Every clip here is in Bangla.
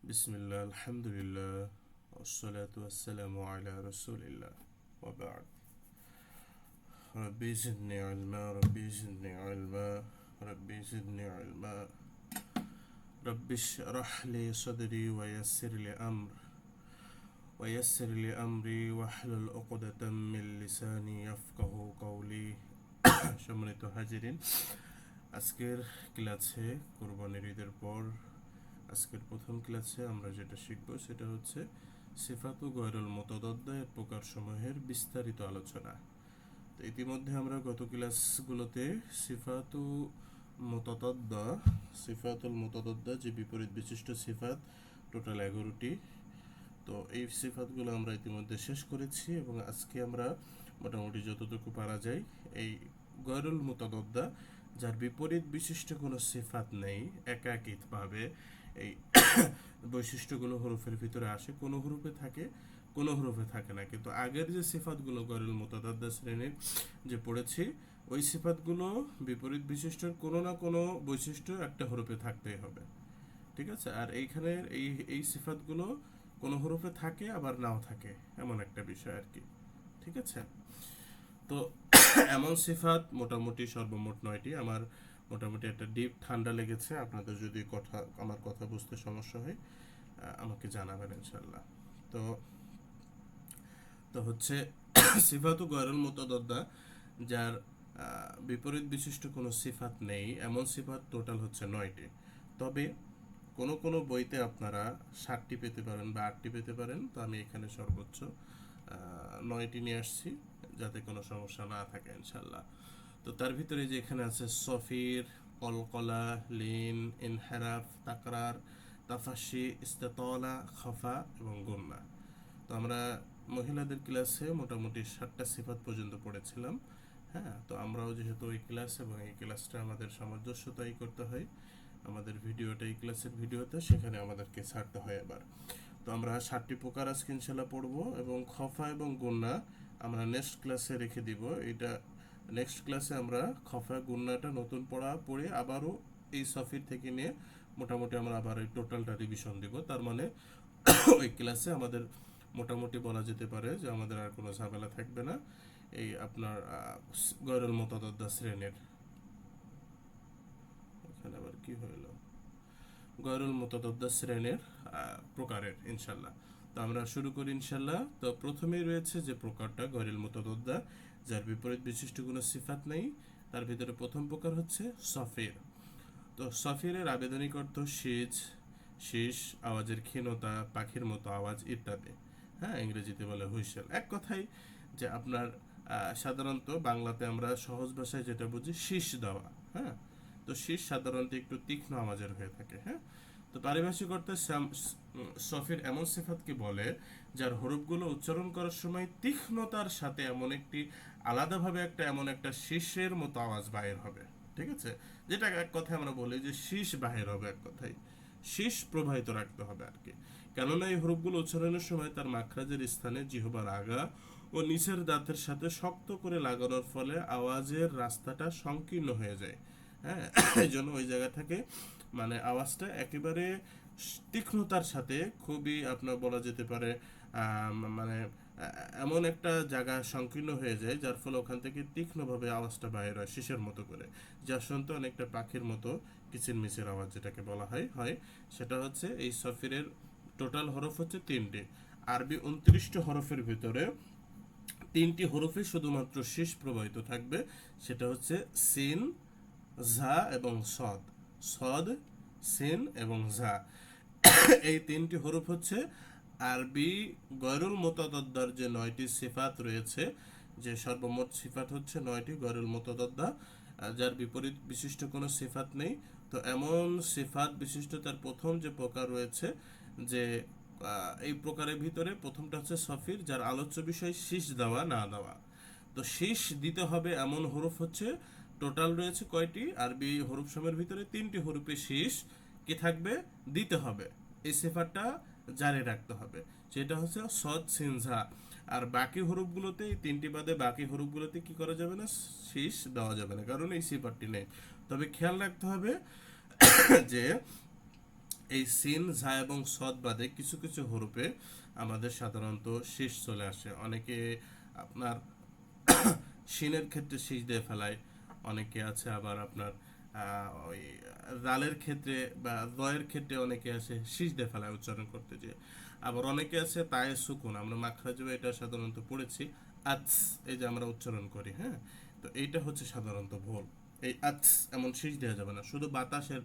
বিসমিল্লাহ আলহামদুলিল্লাহ والصلاة والسلام على رسول الله وبعد ربي زدني علما ربي زدني علما ربي زدني علما ربي اشرح لي صدري ويسر لي أمري واحلل عقدة من لساني يفقه قولي সম্মানিত হাজিরিন, আজকের ক্লাসে কুরবানির ঈদের পর আজকের প্রথম ক্লাসে আমরা যেটা শিখব সেটা হচ্ছে সিফাতু গয়রুল মুতাদাদ্দা এর প্রকারসমূহের বিস্তারিত আলোচনা। তো ইতিমধ্যে আমরা গত ক্লাসগুলোতে সিফাতুল মুতাদাদ্দা যে বিপরীত বিশিষ্ট সিফাত টোটাল 11টি, তো এই সিফাতগুলো আমরা ইতিমধ্যে শেষ করেছি এবং আজকে আমরা মোটামুটি যতটুকু পারা যায় এই গয়রুল মুতাদাদ্দা যার বিপরীত বিশিষ্ট কোনো সিফাত নেই, একাকিতভাবে এই বৈশিষ্ট্যগুলো হরফের ভিতরে আসে, কোনো হরফে থাকে কোনো হরফে থাকে না, কিন্তু আগের যে সিফাতগুলো গয়রুল মুতাদাদ্দা শ্রেণীর যে পড়েছি ওই সিফাতগুলো বিপরীত বিশিষ্টর কোনো না কোনো বৈশিষ্ট্য একটা হরফে থাকতেই হবে, ঠিক আছে। আর এইখানের এই সিফাতগুলো কোনো হরফে থাকে আবার নাও থাকে, এমন একটা বিষয় আর কি, ঠিক আছে। তো এমন সিফাত মোটামুটি সর্বমোট 9টি। আমার মোটামুটি একটা ডিপ ঠান্ডা লেগেছে, আপনাদের যদি আমার কথা বুঝতে সমস্যা হয় আমাকে জানাবেন ইনশাল্লাহ। তো তো হচ্ছে সিফাতু গয়রুল মুতাদাদ্দা যার বিপরীত বিশিষ্ট কোনো সিফাত নেই, এমন সিফাত টোটাল হচ্ছে 9টি। তবে কোনো কোনো বইতে আপনারা 7টি পেতে পারেন বা 8টি পেতে পারেন, তো আমি এখানে সর্বোচ্চ 9টি নিয়ে আসছি যাতে কোনো সমস্যা না থাকে ইনশাল্লাহ। তো তার ভিতরে যে এখানে আছে সফির, কলকলা, লিন, ইনহেরাফ, তাকরার, তাফাশি, ইস্তেতলা, খফা এবং গুন্না। তো আমরা মহিলাদের ক্লাসে মোটামুটি 7টা সিফাত পর্যন্ত পড়েছিলাম। হ্যাঁ, তো আমরাও যেহেতু ওই ক্লাস এবং এই ক্লাসটা আমাদের সামঞ্জস্যতাই করতে হয়, আমাদের ভিডিওটা এই ক্লাসের ভিডিওতে, সেখানে আমাদেরকে ছাড়তে হয় এবার। তো আমরা 7টি প্রকার আজকে ইনশাল্লাহ পড়বো এবং খফা এবং গুন্না আমরা নেক্সট ক্লাসে রেখে দিব। এটা নেক্সট ক্লাসে আমরা খফা গুন্নাটা নতুন পড়ে আবারও এই সফির থেকে নিয়ে মোটামুটি আমরা আবার এই টোটালটা রিভিশন দিব। তার মানে ওই ক্লাসে আমাদের মোটামুটি বলা যেতে পারে যে আমাদের আর কোনো ঝামেলা থাকবে না এই আপনার গয়রুল মুতাদাদ্দা শ্রেণীর। এখানে আবার কি হইল, গয়রুল মুতাদাদ্দা শ্রেণীর প্রকারের ইনশাল্লাহ। তো আমরা শুরু করি ইনশাল্লাহ। তো প্রথমেই রয়েছে যে প্রকারটা গয়রুল মুতাদাদ্দা যার বিপরীত বিশিষ্ট কোনো সিফাত নেই, তার ভিতরে প্রথম প্রকার হচ্ছে সফির। তো সফিরের আবেদনিক অর্থ শীষ, আওয়াজের ক্ষীণতা, পাখির মতো আওয়াজ ইত্যাদি। হ্যাঁ, ইংরেজিতে বলে হুইসেল। এক কথায় যে আপনার সাধারণত বাংলাতে আমরা সহজ ভাষায় যেটা বুঝি শীষ দেওয়া। হ্যাঁ, তো শীষ সাধারণত একটু তীক্ষ্ণ আওয়াজের হয়ে থাকে। হ্যাঁ, তো পারিভাষিক অর্থে সফির এমন সিফাতকে বলে যার হরফগুলো উচ্চারণ করার সময় তীক্ষ্ণতার সাথে আলাদাভাবে এমন একটা শীষের মতো আওয়াজ বাইর হবে, ঠিক আছে। যেটা এক কথায় আমরা বলি যে শীষ বাহির হবে, এক কথায় শীষ প্রবাহিত রাখতে হবে আর কি। কেননা এই হরফগুলো উচ্চারণের সময় তার মাখরাজের স্থানে জিহ্বার আগা ও নিচের দাঁতের সাথে শক্ত করে লাগানোর ফলে আওয়াজের রাস্তাটা সংকীর্ণ হয়ে যায়। হ্যাঁ, এই জন্য ওই জায়গা থেকে আওয়াজটা একেবারে তীক্ষ্ণতার সাথে খুবই আপনার বলা যেতে পারে মানে এমন একটা জায়গা সংকীর্ণ হয়ে যায় যার ফলে ওখান থেকে তীক্ষ্ণভাবে আওয়াজটা বাইর হয় শীষের মতো করে, যা শুনতে অনেকটা পাখির মতো কিচিরমিচির আওয়াজ যেটাকে বলা হয় সেটা হচ্ছে এই সফিরের টোটাল হরফ হচ্ছে 3টি। আরবি 29টি হরফের ভিতরে 3টি হরফে শুধুমাত্র শীষ প্রবাহিত থাকবে, সেটা হচ্ছে সিন, ঝা এবং সদ, সিন এবং ঝা। এই 3টি হরফ হচ্ছে আরবি গয়রুল মুতাদাদ্দার যে 9টি সিফাত রয়েছে, যে সর্বমোট সিফাত হচ্ছে 9টি গয়রুল মুতাদাদ্দা যার বিপরীত বিশিষ্ট কোনো সিফাত নেই। তো এমন সিফাত বিশিষ্ট তার প্রথম যে প্রকার রয়েছে, যে এই প্রকারের ভিতরে প্রথমটা হচ্ছে সফির, যার আলোচ্য বিষয় শীষ দেওয়া না দেওয়া। তো শীষ দিতে হবে এমন হরফ হচ্ছে টোটাল রয়েছে কয়টি, আরবি হরফ সময়ের ভিতরে 3টি হরফে শীষ কি থাকবে, দিতে হবে। এই সিফাতটা জারি রাখতে হবে, সেটা হচ্ছে সদ, সিন, ঝা। আর বাকি হরফগুলোতে, এই 3টি বাদে বাকি হরফগুলোতে কি করা যাবে না, শীষ দেওয়া যাবে না, কারণ এই সিফাতটি নেই। তবে খেয়াল রাখতে হবে যে এই সিন, ঝা এবং সদ বাদে কিছু কিছু হরফে আমাদের সাধারণত শীষ চলে আসে। অনেকে আপনার শিনের ক্ষেত্রে শীষ দিয়ে ফেলায়, অনেকে আছে আবার আপনার ওই রালের ক্ষেত্রে বা দয়ের ক্ষেত্রে অনেকে আছে শীষ দিয়ে ফেলায় উচ্চারণ করতে যে। আবার অনেকে আছে তায়ে সুকুন, আমরা মাখরাজে এটা সাধারণত পড়েছি আতস, এই যে আমরা উচ্চারণ করি, হ্যাঁ। তো এইটা হচ্ছে সাধারণত ভুল। এই আতস এমন শীষ দেওয়া যাবে না, শুধু বাতাসের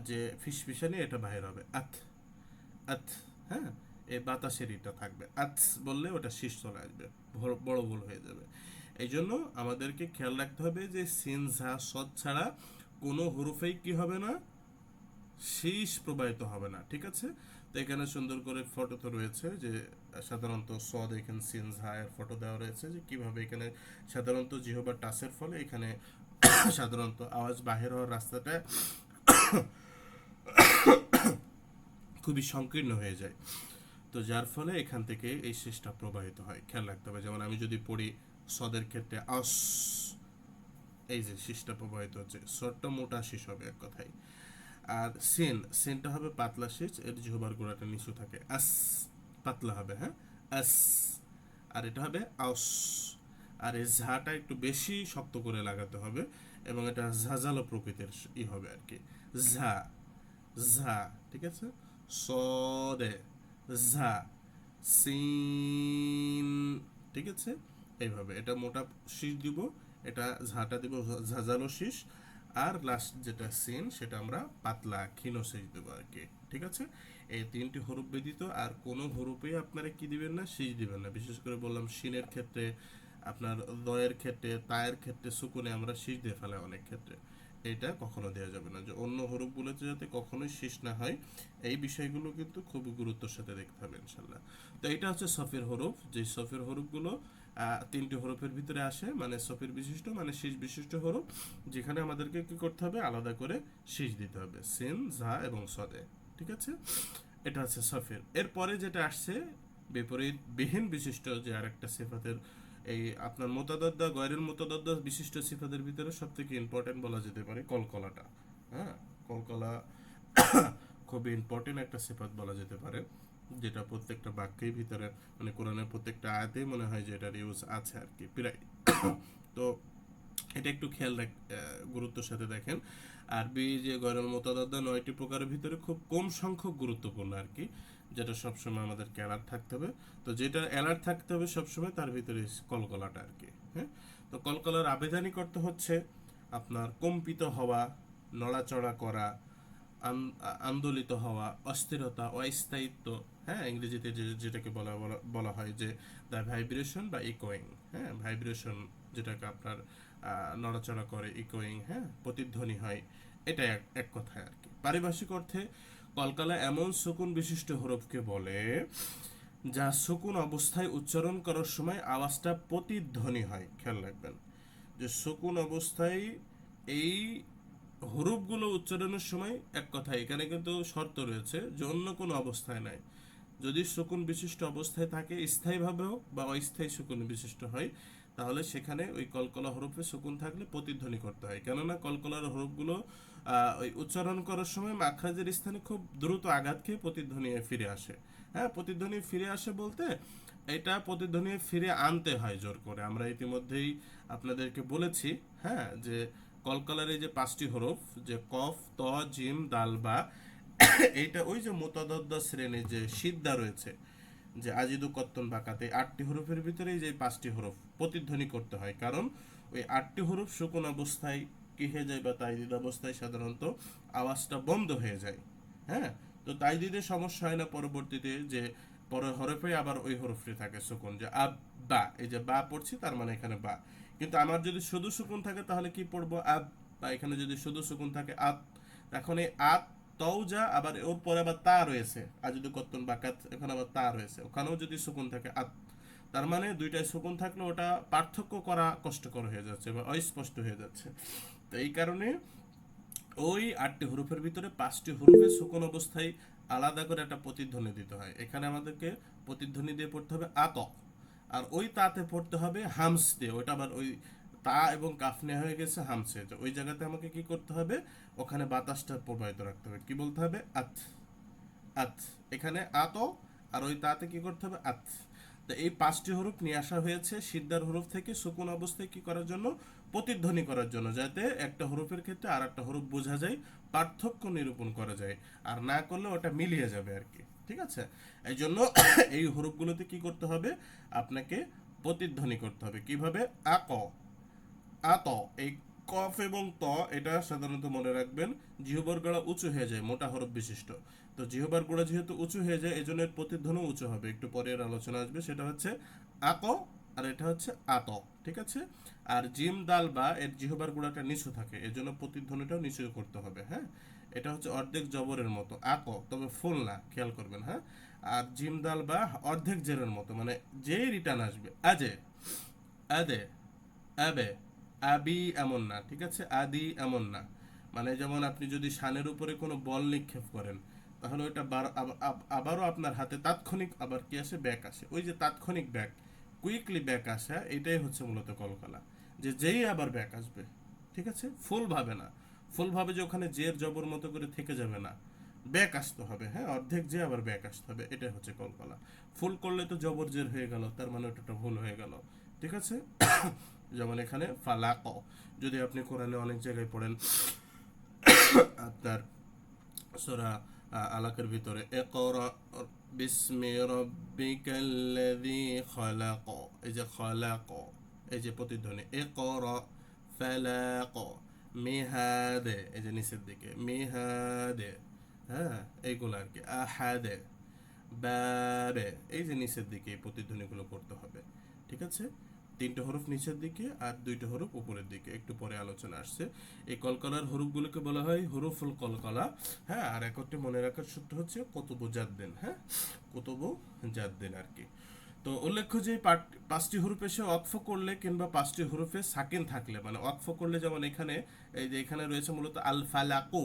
যে ফিসফিসানি এটা বাইর হবে আত আত, হ্যাঁ। এই বাতাসের ইটা থাকবে, আতস বললে ওটা শীষ চলে আসবে, বড় ভুল হয়ে যাবে। এই জন্য আমাদেরকে খেয়াল রাখতে হবে যে সিন ঝা সদ ছাড়া কোনো হরফেই কি হবে না, শীষ প্রবাহিত হবে না, ঠিক আছে। তো এখানে সুন্দর করে ফটো তো রয়েছে যে সাধারণত সদ এখানে সিন ঝা এর ফটো দেওয়া রয়েছে যে কিভাবে এখানে সাধারণত জিহ্বার টাচের ফলে এখানে সাধারণত আওয়াজ বাহির হওয়ার রাস্তাটা খুবই সংকীর্ণ হয়ে যায়। তো যার ফলে এখান থেকে এই শীষটা প্রবাহিত হয়, খেয়াল রাখতে হবে। যেমন আমি যদি পড়ি সদের ক্ষেত্রে আস, এই যে শীষটা প্রবাহিত হচ্ছে, সরটা মোটা শীষ হবে এক কথায়। আর সিনটা হবে পাতলা শীষ, এর জিহ্বার গোড়াটা নিচু থাকে, আস পাতলা হবে, হ্যাঁ, আস। আর এটা হবে আস। আর এই ঝাটা একটু বেশি শক্ত করে লাগাতে হবে এবং এটা ঝাঁঝালো প্রকৃতির হবে আর কি। ঝা, ঝা, ঠিক আছে। সদে, ঝা, সিন, ঠিক আছে। এইভাবে এটা মোটা শীষ দিব, এটা ঝাঁটা দিব ঝাঁঝালো শীষ, আর লাস্ট যেটা সিন সেটা আমরা পাতলা ক্ষীণ শীষ দেবো আর কি, ঠিক আছে। এই তিনটি হরফ ব্যতীত আর কোনো হরফেই আপনারা কি দিবেন না, শীষ দিবেন না। বিশেষ করে বললাম শিনের ক্ষেত্রে, আপনার দয়ের ক্ষেত্রে, তায়ের ক্ষেত্রে সুকুনে আমরা শীষ দিয়ে ফেলাই অনেক ক্ষেত্রে, এটা কখনো দেওয়া যাবে না। যে অন্য হরফগুলোতে যাতে কখনোই শেষ না হয়, এই বিষয়গুলো কিন্তু খুবই গুরুত্বের সাথে দেখতে হবে ইনশাল্লাহ। তো এটা হচ্ছে সফের হরফ, যে সফের হরফগুলো তিনটি হরফের ভিতরে আসে, মানে সফের বিশিষ্ট মানে শীষ বিশিষ্ট হরফ, যেখানে আমাদেরকে কি করতে হবে, আলাদা করে শীষ দিতে হবে, সিন, ঝা এবং সদে, ঠিক আছে। এটা হচ্ছে সফের। এরপরে যেটা আসছে বিপরীত বিহীন বিশিষ্ট যে আরেকটা সিফাতের, এই আপনার মোতাদাদ্দা গয়রের মোতাদাদ্দা বিশিষ্ট সিফাতের ভিতরে সবথেকে ইম্পর্টেন্ট বলা যেতে পারে কলকলাটা, হ্যাঁ। কলকলা খুবই ইম্পর্টেন্ট একটা সিফাত বলা যেতে পারে, যেটা প্রত্যেকটা বাক্যের ভিতরে, মানে কোরআনের প্রত্যেকটা আয়াতেই মনে হয় যে এটার ইউজ আছে আর কি প্রায়। তো এটা একটু খেয়াল গুরুত্বের সাথে দেখেন। আরবি যে গয়রুল মুতাদাদ্দা 9টি প্রকারের ভিতরে খুব কম সংখ্যক গুরুত্বপূর্ণ আর কি, যেটা সবসময় আমাদেরকে অ্যালার্ট থাকতে হবে। তো যেটা অ্যালার্ট থাকতে হবে সবসময় তার ভিতরে কলকলাটা আর কি, হ্যাঁ। তো কলকলার আবেদনই করতে হচ্ছে আপনার কম্পিত হওয়া, নড়াচড়া করা, আন্দোলিত হওয়া, অস্থিরতা, অস্থায়িত্ব, হ্যাঁ। ইংরেজিতে যেটাকে বলা হয় যে দ্য ভাইব্রেশন বা ইকোয়িং, হ্যাঁ। ভাইব্রেশন যেটাকে আপনার নড়াচড়া করে, ইকোয়িং, হ্যাঁ, প্রতিধ্বনি হয়, এটা এক কথায় আর কি। পারিভাষিক অর্থে কলকলা এমন সুকুন বিশিষ্ট হরফকে বলে যা সুকুন অবস্থায় উচ্চারণ করার সময় আওয়াজটা প্রতিধ্বনি হয়। খেয়াল রাখবেন যে সুকুন অবস্থায় এই হরফগুলো উচ্চারণের সময় এক কথা, এখানে কিন্তু শর্ত রয়েছে যে অন্য কোনো অবস্থায় নাই। যদি সুকুন বিশিষ্ট অবস্থায় থাকে, স্থায়ীভাবে হোক বা অস্থায়ী সুকুন বিশিষ্ট হয়, তাহলে সেখানে ওই কলকলা হরফে সুকুন থাকলে প্রতিধ্বনি করতে হয়। কেননা কলকলার হরফগুলো ওই উচ্চারণ করার সময় মাখরাজের স্থানে খুব দ্রুত আঘাত খেয়ে প্রতিধ্বনি ফিরে আসে, হ্যাঁ। প্রতিধ্বনি ফিরে আসে বলতে এটা প্রতিধ্বনি ফিরে আনতে হয় জোর করে। আমরা ইতিমধ্যেই আপনাদেরকে বলেছি, হ্যাঁ, যে কলকলার এই যে 5টি হরফ, যে কফ, ত, জিম, দাল, বা, এইটা ওই যে মোতাদদ্দা শ্রেণীর যে সিদ্ধা রয়েছে, যে আজিদু কত্তন বাকাতে 8টি হরফের ভিতরেই যে 5টি হরফ প্রতিধ্বনি করতে হয়, কারণ ওই 8টি হরফ শুকন অবস্থায় কি হয়ে যায় বা তাইদিদ অবস্থায় সাধারণত আওয়াজটা বন্ধ হয়ে যায়, হ্যাঁ। তো তাইদিদের সমস্যা হয় না পরবর্তীতে, যে পরের হরফে আবার ওই হরফটি থাকে সুকুন, যে আব বা, এই যে বা পড়ছি তার মানে এখানে বা। কিন্তু আমার যদি শুধু সুকুন থাকে তাহলে কি পড়বো, আব, বা এখানে যদি শুধু সুকুন থাকে আব। এখন এই আব তৌজা, আবার ওর পরে আবার তা রয়েছে, আর যদি কত্তন বাকাত এখানে আবার তা রয়েছে, ওখানেও যদি সুকুন থাকে আত, তার মানে দুইটাই সুকুন থাকলে ওটা পার্থক্য করা কষ্টকর হয়ে যাচ্ছে বা অস্পষ্ট হয়ে যাচ্ছে। তো এই কারণে ওই 8টি হরফের ভিতরে 5টি হরফে সুকুন অবস্থায় আলাদা করে একটা প্রতিধ্বনি দিতে হয়। এখানে আমাদেরকে প্রতিধ্বনি দিয়ে পড়তে হবে আত, আর ওই তাতে পড়তে হবে হামস দিয়ে, ওইটা আবার ওই তা এবং কাফ নেওয়া হয়ে গেছে হামসে, ওই জায়গাতে আমাকে কি করতে হবে, ওখানে বাতাসটা প্রবাহিত রাখতে হবে, কি বলতে হবে, আত, আত, এখানে আত, আর ওই তাতে কি করতে হবে আত। তো এই 5টি হরফ নিয়ে আসা হয়েছে সিদ্ধার হরফ থেকে সুকুন অবস্থায় কি করার জন্য, প্রতিধ্বনি করার জন্য, যাতে একটা হরফের ক্ষেত্রে আর একটা হরফ বোঝা যায়, পার্থক্য নিরূপণ করা যায়, আর না করলে ওটা মিলিয়ে যাবে আর কি। ঠিক আছে, এই জন্য এই হরফগুলোতে কি করতে হবে, আপনাকে প্রতিধ্বনি করতে হবে। কিভাবে, আক, আত, এই কফ এবং ত, এটা সাধারণত মনে রাখবেন জিহ্বার গোড়া উঁচু হয়ে যায় মোটা হরফ বিশিষ্ট। তো জিহ্বার গোড়া যেহেতু উঁচু হয়ে যায় এই জন্য এর প্রতিধ্বনি উঁচু হবে, একটু পরে এর আলোচনা আসবে। সেটা হচ্ছে আক, আর এটা হচ্ছে আত। ঠিক আছে, আর জিম দাল বা এর জিহ্বার গোড়াটা নিচু থাকে, এর জন্য প্রতিধ্বনিটাও নিচু করতে হবে। হ্যাঁ, এটা হচ্ছে অর্ধেক জবরের মতো আক, তবে ফুল না, খেয়াল করবেন। হ্যাঁ, আর জিম দাল বা অর্ধেক জেরের মতো, মানে যেই রিটার্ন আসবে, আজে, আদে, আবে, আবি এমন না। ঠিক আছে, আদি এমন না। মানে যেমন আপনি যদি শানের উপরে কোনো বল নিক্ষেপ করেন, তাহলে ওইটা আবারও আপনার হাতে তাৎক্ষণিক আবার কি আসে, ব্যাক আসে। ওই যে তাৎক্ষণিক ব্যাক, কুইকলি ব্যাক আসা, এটাই হচ্ছে মূলত কলকলা, যে যেই আবার ব্যাক আসবে। ঠিক আছে, ফুল ভাবে না, ফুল ভাবে যে ওখানে জের জবর মতো করে থেকে যাবে না, ব্যাক আসতে হবে। হ্যাঁ, অর্ধেক যে আবার ব্যাক আসতে হবে, এটাই হচ্ছে কলকলা। ফুল করলে তো জবর জের হয়ে গেল, তার মানে ওটা ভুল হয়ে গেল। ঠিক আছে, যেমন এখানে ফালাক, যদি আপনি কোরআনে অনেক জায়গায় পড়েন, আপনার সূরা আলাকের ভিতরে ইকরা বিসমি রাব্বিকাল্লাযী খালাক, এই যে খালাক, এই যে প্রতিধ্বনি, ইকরা ফালাক, মিহাদে, এই যে নিচের দিকে মিহাদে। হ্যাঁ, এইগুলো আর কি, আহাদে, বাবে, এই যে নিচের দিকে এই প্রতিধ্বনিগুলো করতে হবে। ঠিক আছে, 3টে হরফ নিচের দিকে আর 2টে হরফ উপরের দিকে, একটু পরে আলোচনা আসছে। এই কলকলার হরফগুলোকে বলা হয় হুরুফুল কলকলা। হ্যাঁ, আর একটি মনে রাখার সূত্র হচ্ছে কুতুবু জাদ্দিন। হ্যাঁ, কুতুবু জাদ্দিন আর কি। তো উল্লেখ্য যে 5টি হরফ এসে ওয়াকফ করলে কিংবা 5টি হরফে সাকিন থাকলে, মানে ওয়াকফ করলে, যেমন এখানে এই যে এখানে রয়েছে মূলত আল ফালাকু,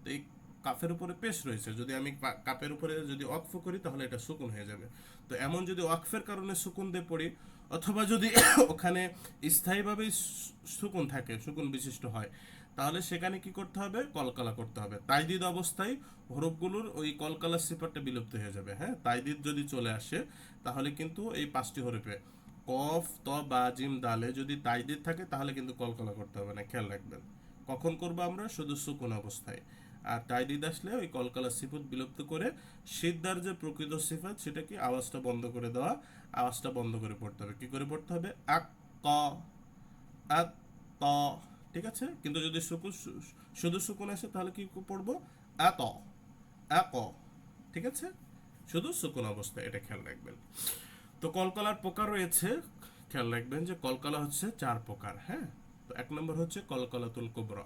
তো এই কাফের উপরে পেশ রয়েছে, যদি আমি কাপের উপরে যদি ওয়াকফ করি তাহলে এটা সুকুন হয়ে যাবে। তো এমন যদি ওয়াকফের কারণে সুকুন দিয়ে পড়ি, অথবা যদি ওখানে স্থায়ীভাবে সুকুন থাকে, সুকুন বিশিষ্ট হয়, তাহলে সেখানে কি করতে হবে, কলকলা করতে হবে। তাইদিদ অবস্থায় হরফগুলোর ওই কলকলার সিফারটা বিলুপ্ত হয়ে যাবে। হ্যাঁ, তাইদিদ যদি চলে আসে তাহলে কিন্তু এই 5টি হরফে কফ, ত, বা, জিম, দালে যদি তাইদিদ থাকে তাহলে কিন্তু কলকলা করতে হবে না, খেয়াল রাখবেন। কখন করবো আমরা, শুধু সুকুন অবস্থায়। আর তাইদিদ আসলে ওই কলকলা সিফত বিলুপ্ত করে সিদ্ধার যে প্রকৃত সিফাত সেটা কি, আওয়াজটা বন্ধ করে দেওয়া, আওয়াজটা বন্ধ করে পড়তে হবে। কি করে পড়তে হবে, আক, ক, আক, ক। ঠিক আছে, কিন্তু যদি সুকুন, শুধু সুকুন আসে তাহলে কি পড়বো, আত, আক। ঠিক আছে, শুধু সুকুন অবস্থা, এটা খেয়াল রাখবেন। তো কলকলার প্রকার রয়েছে, খেয়াল রাখবেন যে কলকলা হচ্ছে 4 প্রকার। হ্যাঁ, তো 1 নম্বর হচ্ছে কলকলাতুল কুবরা,